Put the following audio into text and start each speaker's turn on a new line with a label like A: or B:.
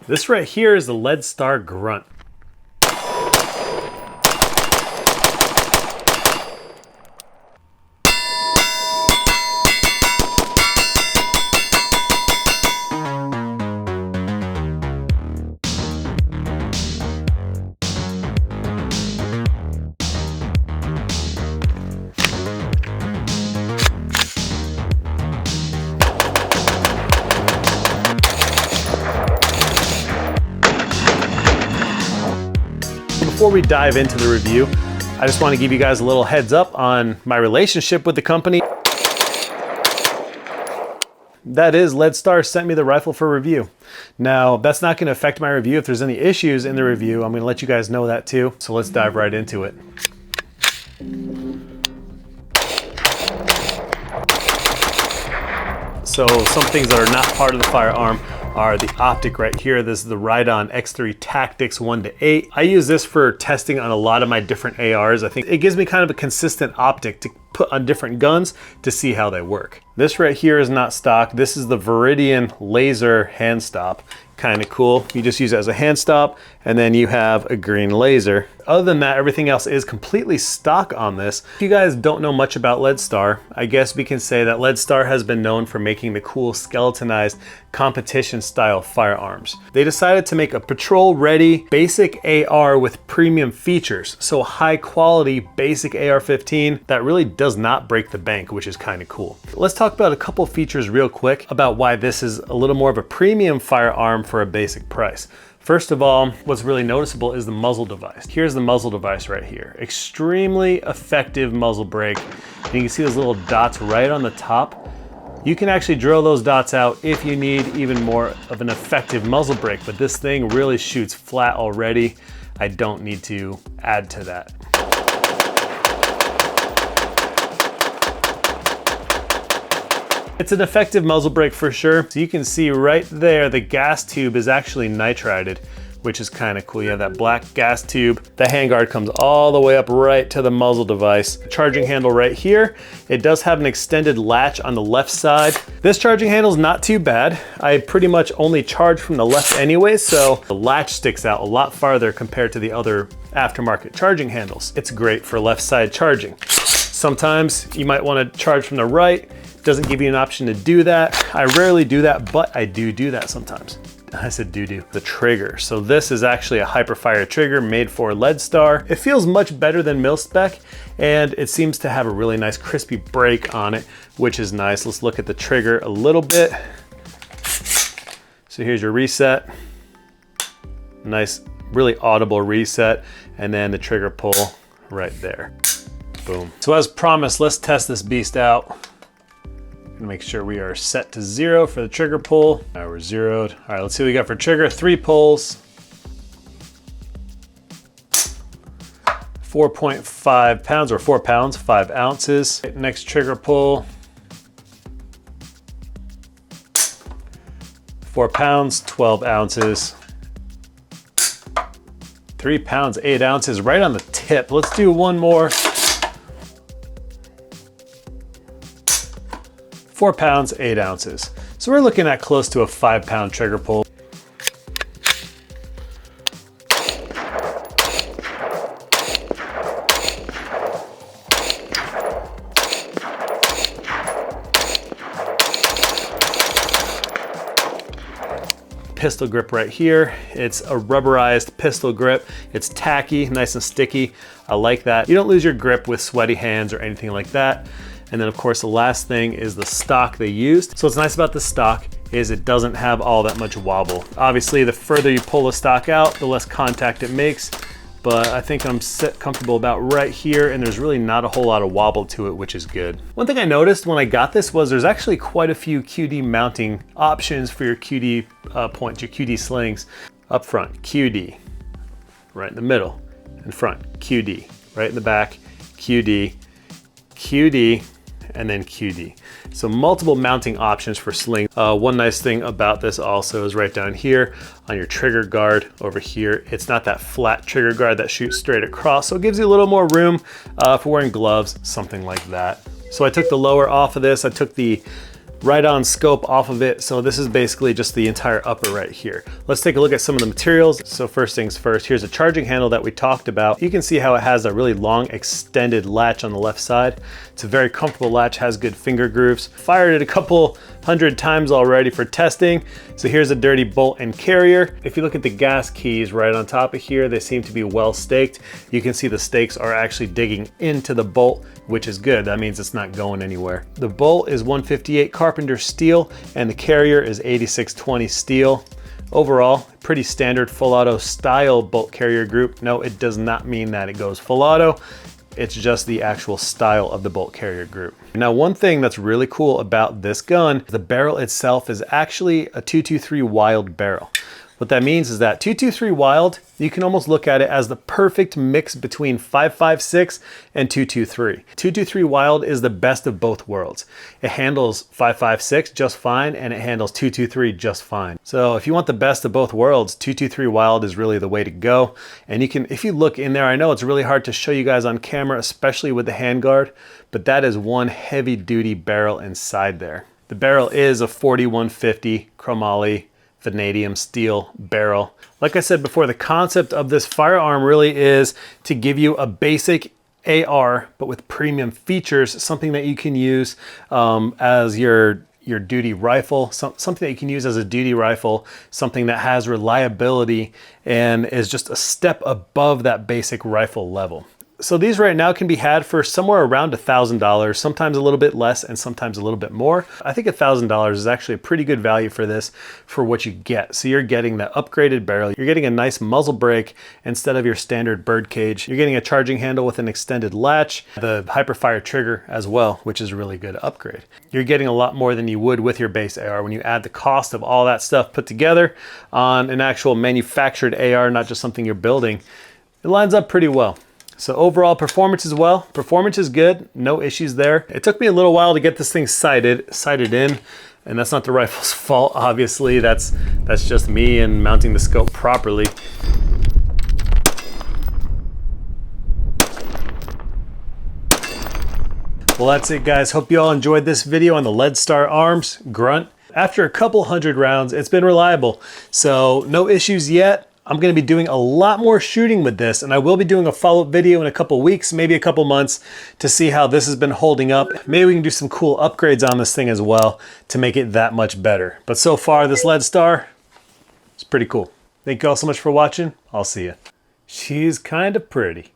A: This right here is the Lead Star Grunt. Before we dive into the review, I just want to give you guys a little heads up on my relationship with the company. That is, Lead Star sent me the rifle for review. Now, that's not going to affect my review. If there's any issues in the review, I'm going to let you guys know that too. So let's dive right into it. So some things that are not part of the firearm are the optic right here. This is the Ride-On X3 Tactics 1-8. I use this for testing on a lot of my different ARs. I think it gives me kind of a consistent optic to put on different guns to see how they work. This right here is not stock. This is the Viridian laser hand stop. Kind of cool. You just use it as a hand stop and then you have a green laser. Other than that, everything else is completely stock on this. If you guys don't know much about Lead Star, I guess we can say that Lead Star has been known for making the cool skeletonized competition style firearms. They decided to make a patrol ready basic AR with premium features. So high quality basic AR-15 that really does not break the bank, which is kind of cool. Let's talk about a couple features real quick about why this is a little more of a premium firearm for a basic price. First of all, what's really noticeable is the muzzle device. Here's the muzzle device right here. Extremely effective muzzle brake. And you can see those little dots right on the top. You can actually drill those dots out if you need even more of an effective muzzle brake, but this thing really shoots flat already. I don't need to add to that. It's an effective muzzle brake for sure. So you can see right there, the gas tube is actually nitrided, which is kind of cool. You have that black gas tube. The handguard comes all the way up right to the muzzle device. Charging handle right here. It does have an extended latch on the left side. This charging handle is not too bad. I pretty much only charge from the left anyway, so the latch sticks out a lot farther compared to the other aftermarket charging handles. It's great for left side charging. Sometimes you might want to charge from the right. Doesn't give you an option to do that. I rarely do that, but I do that sometimes. I said do. The trigger. So this is actually a Hyperfire Trigger made for Lead Star. It feels much better than mil-spec, and it seems to have a really nice crispy break on it, which is nice. Let's look at the trigger a little bit. So here's your reset. Nice, really audible reset, and then the trigger pull right there. Boom. So as promised, let's test this beast out. Make sure we are set to 0 for the trigger pull. All right, we're zeroed. All right, let's see what we got for trigger. 3 pulls. 4.5 pounds or 4 pounds, 5 ounces. Next trigger pull. 4 pounds, 12 ounces. 3 pounds, 8 ounces, right on the tip. Let's do one more. 4 pounds, 8 ounces. So we're looking at close to a 5-pound trigger pull. Pistol grip right here. It's a rubberized pistol grip. It's tacky, nice and sticky. I like that. You don't lose your grip with sweaty hands or anything like that. And then of course the last thing is the stock they used. So what's nice about the stock is it doesn't have all that much wobble. Obviously the further you pull the stock out, the less contact it makes, but I think I'm comfortable about right here, and there's really not a whole lot of wobble to it, which is good. One thing I noticed when I got this was there's actually quite a few QD mounting options for your QD points, your QD slings. Up front, QD, right in the middle, in front, QD, right in the back, QD, QD, and then QD. So multiple mounting options for sling. One nice thing about this also is right down here on your trigger guard over here, it's not that flat trigger guard that shoots straight across, so it gives you a little more room for wearing gloves, something like that. So I took the lower off of this. I took the Ride-on scope off of it. So this is basically just the entire upper right here. Let's take a look at some of the materials. So first things first, here's a charging handle that we talked about. You can see how it has a really long extended latch on the left side. It's a very comfortable latch, has good finger grooves. Fired it a couple hundred times already for testing. So here's a dirty bolt and carrier. If you look at the gas keys right on top of here, they seem to be well staked. You can see the stakes are actually digging into the bolt, which is good. That means it's not going anywhere. The bolt is 158 Carpenter steel and the carrier is 8620 steel. Overall, pretty standard full auto style bolt carrier group. No, it does not mean that it goes full auto. It's just the actual style of the bolt carrier group. Now, one thing that's really cool about this gun, the barrel itself is actually a 223 Wylde barrel. What that means is that 223 Wylde, you can almost look at it as the perfect mix between 5.56 and 223. 223 Wylde is the best of both worlds. It handles 5.56 just fine and it handles 223 just fine. So if you want the best of both worlds, 223 Wylde is really the way to go. And you can, if you look in there, I know it's really hard to show you guys on camera, especially with the handguard, but that is one heavy duty barrel inside there. The barrel is a 4150 chromoly vanadium steel barrel. Like I said before, the concept of this firearm really is to give you a basic AR, but with premium features, something that you can use as your duty rifle, something that you can use as a duty rifle, something that has reliability and is just a step above that basic rifle level. So these right now can be had for somewhere around $1,000, sometimes a little bit less and sometimes a little bit more. I think $1,000 is actually a pretty good value for this, for what you get. So you're getting the upgraded barrel, you're getting a nice muzzle brake instead of your standard bird cage. You're getting a charging handle with an extended latch, the Hyperfire Trigger as well, which is a really good upgrade. You're getting a lot more than you would with your base AR when you add the cost of all that stuff put together on an actual manufactured AR, not just something you're building. It lines up pretty well. So overall performance as well. Performance is good, no issues there. It took me a little while to get this thing sighted in, and that's not the rifle's fault, obviously. That's just me and mounting the scope properly. Well, that's it, guys. Hope you all enjoyed this video on the Lead Star Arms Grunt. After a couple hundred rounds, it's been reliable, so no issues yet. I'm going to be doing a lot more shooting with this, and I will be doing a follow-up video in a couple weeks, maybe a couple months, to see how this has been holding up. Maybe we can do some cool upgrades on this thing as well to make it that much better. But so far, this Lead Star is pretty cool. Thank you all so much for watching. I'll see you. She's kind of pretty.